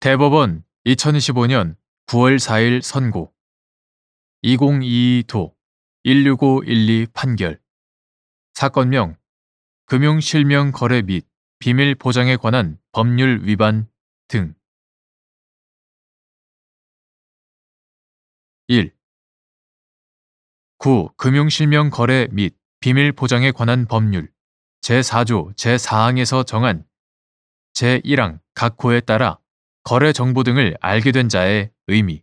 대법원 2025년 9월 4일 선고 2022도 16512 판결 사건명 금융실명거래 및 비밀보장에 관한 법률 위반 등 1. 9. 금융실명거래 및 비밀보장에 관한 법률 제4조 제4항에서 정한 제1항 각 호에 따라 거래 정보 등을 알게 된 자의 의미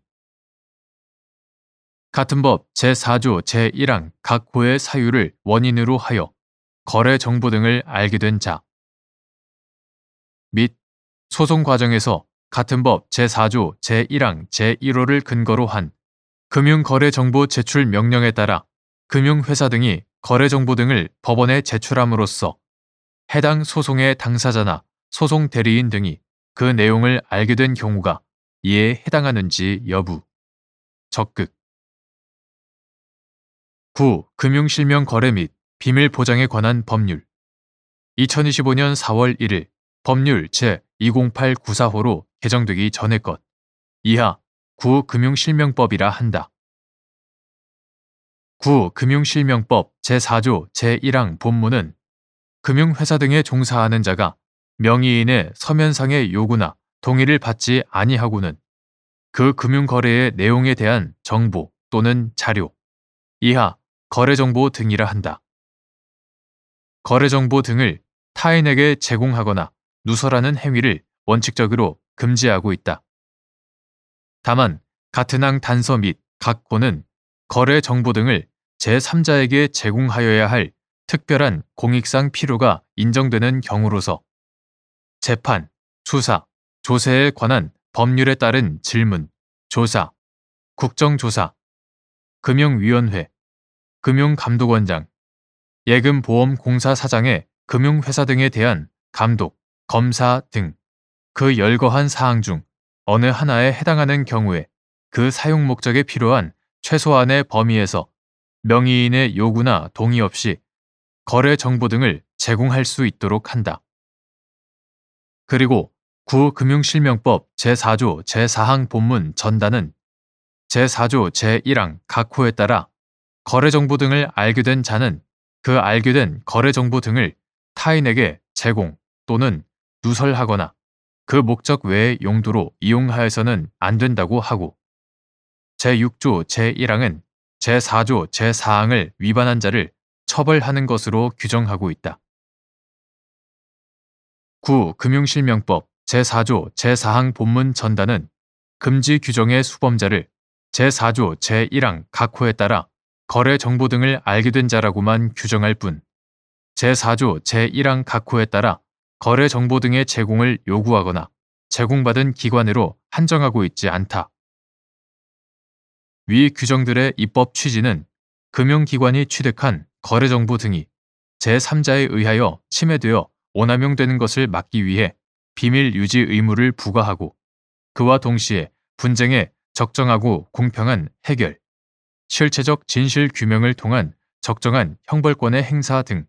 같은 법 제4조 제1항 각 호의 사유를 원인으로 하여 거래 정보 등을 알게 된 자 및 소송 과정에서 같은 법 제4조 제1항 제1호를 근거로 한 금융거래정보 제출 명령에 따라 금융회사 등이 거래정보 등을 법원에 제출함으로써 해당 소송의 당사자나 소송 대리인 등이 그 내용을 알게 된 경우가 이에 해당하는지 여부 적극 9. 금융실명거래 및 비밀보장에 관한 법률 2025년 4월 1일 법률 제20894호로 개정되기 전의 것 이하 9. 금융실명법이라 한다. 9. 금융실명법 제4조 제1항 본문은 금융회사 등에 종사하는 자가 명의인의 서면상의 요구나 동의를 받지 아니하고는 그 금융거래의 내용에 대한 정보 또는 자료 이하 거래정보 등이라 한다. 거래정보 등을 타인에게 제공하거나 누설하는 행위를 원칙적으로 금지하고 있다. 다만 같은 항 단서 및 각 호는 거래 정보 등을 제3자에게 제공하여야 할 특별한 공익상 필요가 인정되는 경우로서 재판, 수사, 조세에 관한 법률에 따른 질문, 조사, 국정조사, 금융위원회, 금융감독원장, 예금보험공사 사장의 금융회사 등에 대한 감독, 검사 등 그 열거한 사항 중 어느 하나에 해당하는 경우에 그 사용 목적에 필요한 최소한의 범위에서 명의인의 요구나 동의 없이 거래 정보 등을 제공할 수 있도록 한다. 그리고 구금융실명법 제4조 제4항 본문 전단은 제4조 제1항 각 호에 따라 거래 정보 등을 알게 된 자는 그 알게 된 거래 정보 등을 타인에게 제공 또는 누설하거나 그 목적 외의 용도로 이용하여서는 안 된다고 하고 제6조 제1항은 제4조 제4항을 위반한 자를 처벌하는 것으로 규정하고 있다. 9. 금융실명법 제4조 제4항 본문 전단은 금지 규정의 수범자를 제4조 제1항 각 호에 따라 거래 정보 등을 알게 된 자라고만 규정할 뿐 제4조 제1항 각 호에 따라 거래 정보 등의 제공을 요구하거나 제공받은 기관으로 한정하고 있지 않다. 위 규정들의 입법 취지는 금융기관이 취득한 거래 정보 등이 제3자에 의하여 침해되어 오남용되는 것을 막기 위해 비밀 유지 의무를 부과하고 그와 동시에 분쟁의 적정하고 공평한 해결, 실체적 진실 규명을 통한 적정한 형벌권의 행사 등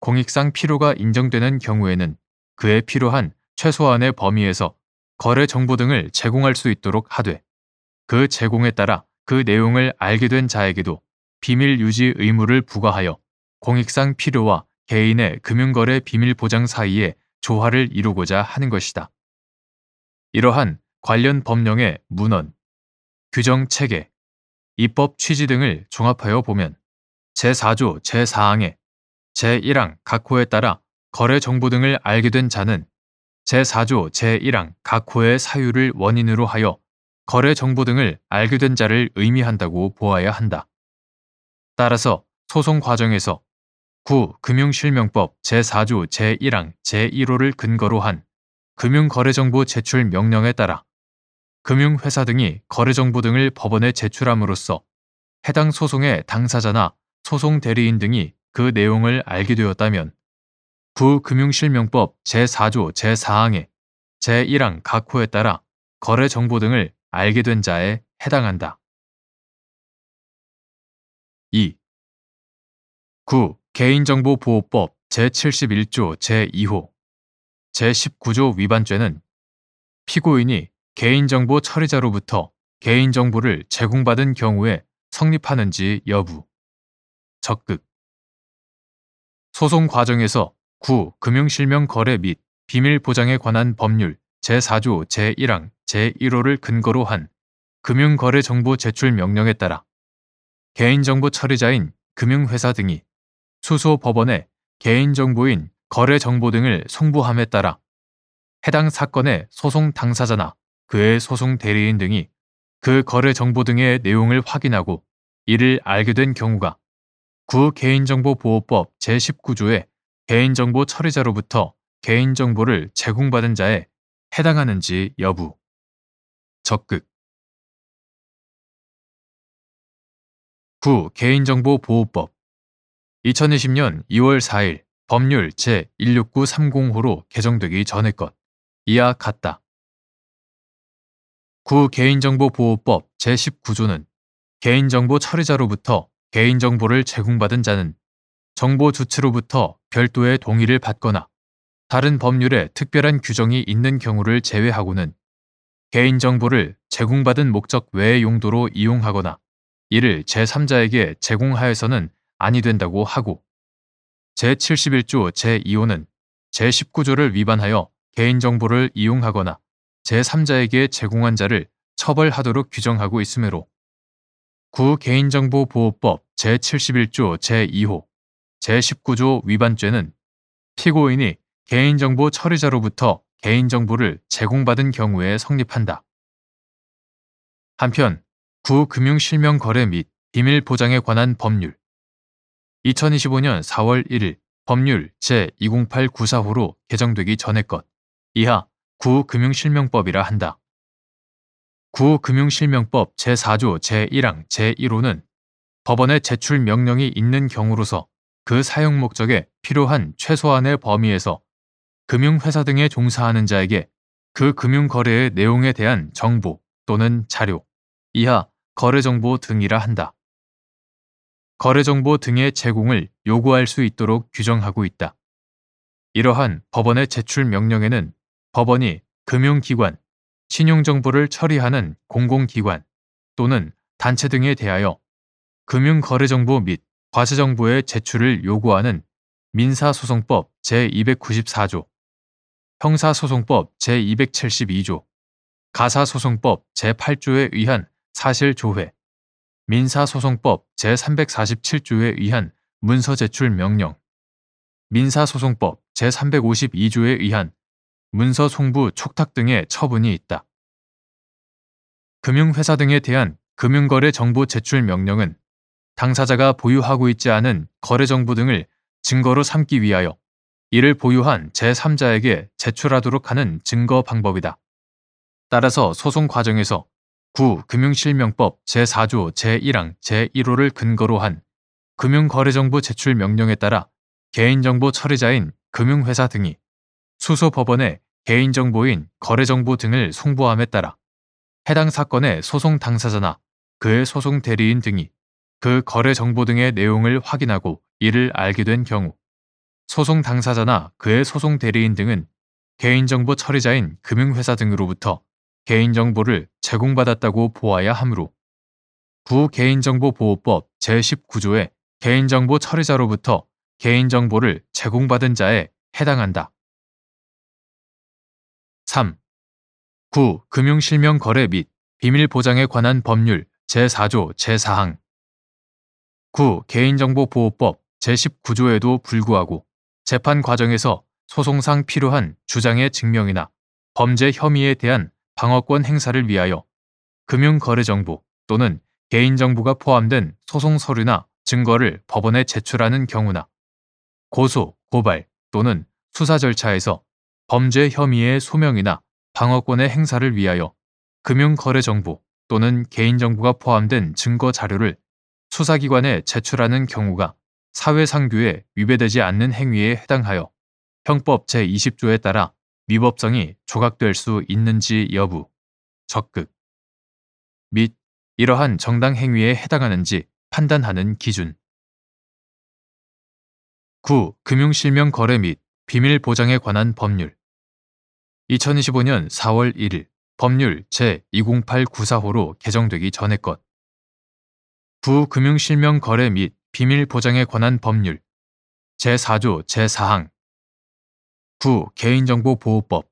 공익상 필요가 인정되는 경우에는 그에 필요한 최소한의 범위에서 거래 정보 등을 제공할 수 있도록 하되 그 제공에 따라 그 내용을 알게 된 자에게도 비밀 유지 의무를 부과하여 공익상 필요와 개인의 금융거래 비밀 보장 사이에 조화를 이루고자 하는 것이다. 이러한 관련 법령의 문헌, 규정 체계, 입법 취지 등을 종합하여 보면 제4조 제4항에 제1항 각 호에 따라 거래 정보 등을 알게 된 자는 제4조 제1항 각 호의 사유를 원인으로 하여 거래 정보 등을 알게 된 자를 의미한다고 보아야 한다. 따라서 소송 과정에서 금융실명법 제4조 제1항 제1호를 근거로 한 금융거래정보 제출 명령에 따라 금융회사 등이 거래정보 등을 법원에 제출함으로써 해당 소송의 당사자나 소송 대리인 등이 그 내용을 알게 되었다면 구금융실명법 제4조 제4항의 제1항 각 호에 따라 거래 정보 등을 알게 된 자에 해당한다. 2. 9. 개인정보보호법 제71조 제2호 제19조 위반죄는 피고인이 개인정보 처리자로부터 개인정보를 제공받은 경우에 성립하는지 여부. 적극. 소송 과정에서 구 금융실명 거래 및 비밀 보장에 관한 법률 제4조 제1항 제1호를 근거로 한 금융거래 정보 제출 명령에 따라 개인정보 처리자인 금융회사 등이 수소 법원에 개인정보인 거래정보 등을 송부함에 따라 해당 사건의 소송 당사자나 그의 소송 대리인 등이 그 거래정보 등의 내용을 확인하고 이를 알게 된 경우가 구 개인정보보호법 제19조의 개인정보 처리자로부터 개인정보를 제공받은 자에 해당하는지 여부. 적극. 구 개인정보보호법 2020년 2월 4일 법률 제169305로 개정되기 전의 것. 이와 같다. 구 개인정보보호법 제19조는 개인정보 처리자로부터 개인정보를 제공받은 자는 정보 주체로부터 별도의 동의를 받거나 다른 법률에 특별한 규정이 있는 경우를 제외하고는 개인정보를 제공받은 목적 외의 용도로 이용하거나 이를 제3자에게 제공하여서는 아니 된다고 하고 제71조 제2호는 제19조를 위반하여 개인정보를 이용하거나 제3자에게 제공한 자를 처벌하도록 규정하고 있으므로 구 개인정보보호법 제71조 제2호, 제19조 위반죄는 피고인이 개인정보 처리자로부터 개인정보를 제공받은 경우에 성립한다. 한편 구 금융실명거래 및 비밀보장에 관한 법률 2025년 4월 1일 법률 제208945로 개정되기 전의 것. 이하 구 금융실명법이라 한다. 구 금융실명법 제4조 제1항 제1호는 법원의 제출 명령이 있는 경우로서 그 사용 목적에 필요한 최소한의 범위에서 금융회사 등에 종사하는 자에게 그 금융거래의 내용에 대한 정보 또는 자료, 이하 거래정보 등이라 한다. 거래정보 등의 제공을 요구할 수 있도록 규정하고 있다. 이러한 법원의 제출 명령에는 법원이 금융기관, 신용정보를 처리하는 공공기관 또는 단체 등에 대하여 금융거래정보 및 과세정보의 제출을 요구하는 민사소송법 제294조, 형사소송법 제272조, 가사소송법 제8조에 의한 사실조회, 민사소송법 제347조에 의한 문서제출 명령, 민사소송법 제352조에 의한 문서 송부 촉탁 등의 처분이 있다. 금융회사 등에 대한 금융거래 정보 제출 명령은 당사자가 보유하고 있지 않은 거래정보 등을 증거로 삼기 위하여 이를 보유한 제3자에게 제출하도록 하는 증거 방법이다. 따라서 소송 과정에서 구 금융실명법 제4조 제1항 제1호를 근거로 한 금융거래정보 제출 명령에 따라 개인정보 처리자인 금융회사 등이 수소 법원에 개인정보인 거래정보 등을 송부함에 따라 해당 사건의 소송 당사자나 그의 소송 대리인 등이 그 거래정보 등의 내용을 확인하고 이를 알게 된 경우 소송 당사자나 그의 소송 대리인 등은 개인정보 처리자인 금융회사 등으로부터 개인정보를 제공받았다고 보아야 하므로 구 개인정보보호법 제19조의 개인정보 처리자로부터 개인정보를 제공받은 자에 해당한다. 3. 구 금융실명거래 및 비밀보장에 관한 법률 제4조 제4항 구 개인정보보호법 제19조에도 불구하고 재판 과정에서 소송상 필요한 주장의 증명이나 범죄 혐의에 대한 방어권 행사를 위하여 금융거래정보 또는 개인정보가 포함된 소송 서류나 증거를 법원에 제출하는 경우나 고소, 고발 또는 수사 절차에서 범죄 혐의의 소명이나 방어권의 행사를 위하여 금융거래정보 또는 개인정보가 포함된 증거 자료를 수사기관에 제출하는 경우가 사회상규에 위배되지 않는 행위에 해당하여 형법 제20조에 따라 위법성이 조각될 수 있는지 여부, 적극 및 이러한 정당 행위에 해당하는지 판단하는 기준. 9. 금융실명거래 및 비밀보장에 관한 법률 2025년 4월 1일 법률 제20894호로 개정되기 전의 것. 부금융실명거래 및 비밀보장에 관한 법률 제4조 제4항 개인정보보호법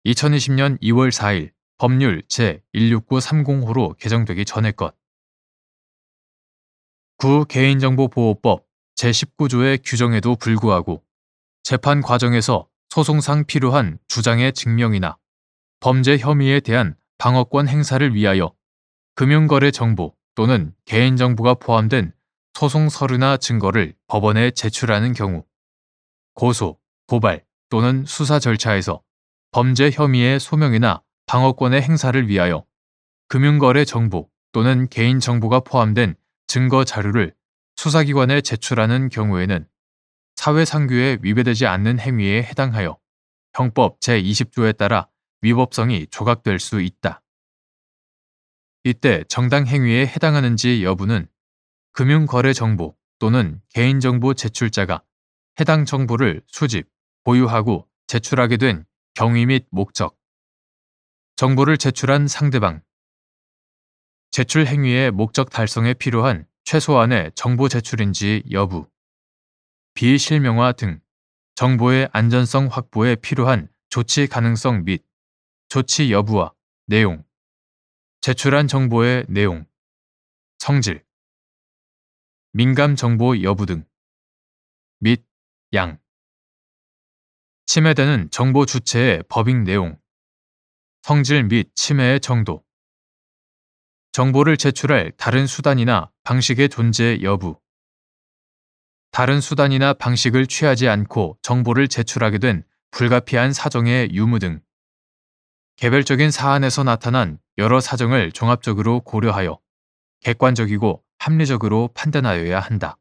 2020년 2월 4일 법률 제16930호로 개정되기 전의 것. 개인정보보호법 제19조의 규정에도 불구하고 재판 과정에서 소송상 필요한 주장의 증명이나 범죄 혐의에 대한 방어권 행사를 위하여 금융거래 정보 또는 개인정보가 포함된 소송 서류나 증거를 법원에 제출하는 경우 고소, 고발 또는 수사 절차에서 범죄 혐의의 소명이나 방어권의 행사를 위하여 금융거래 정보 또는 개인정보가 포함된 증거 자료를 수사기관에 제출하는 경우에는 사회상규에 위배되지 않는 행위에 해당하여 형법 제20조에 따라 위법성이 조각될 수 있다. 이때 정당 행위에 해당하는지 여부는 금융거래 정보 또는 개인정보 제출자가 해당 정보를 수집, 보유하고 제출하게 된 경위 및 목적, 정보를 제출한 상대방, 제출 행위의 목적 달성에 필요한 최소한의 정보 제출인지 여부, 비실명화 등 정보의 안전성 확보에 필요한 조치 가능성 및 조치 여부와 내용, 제출한 정보의 내용, 성질, 민감 정보 여부 등, 및 양, 침해되는 정보 주체의 법익 내용, 성질 및 침해의 정도, 정보를 제출할 다른 수단이나 방식의 존재 여부, 다른 수단이나 방식을 취하지 않고 정보를 제출하게 된 불가피한 사정의 유무 등 개별적인 사안에서 나타난 여러 사정을 종합적으로 고려하여 객관적이고 합리적으로 판단하여야 한다.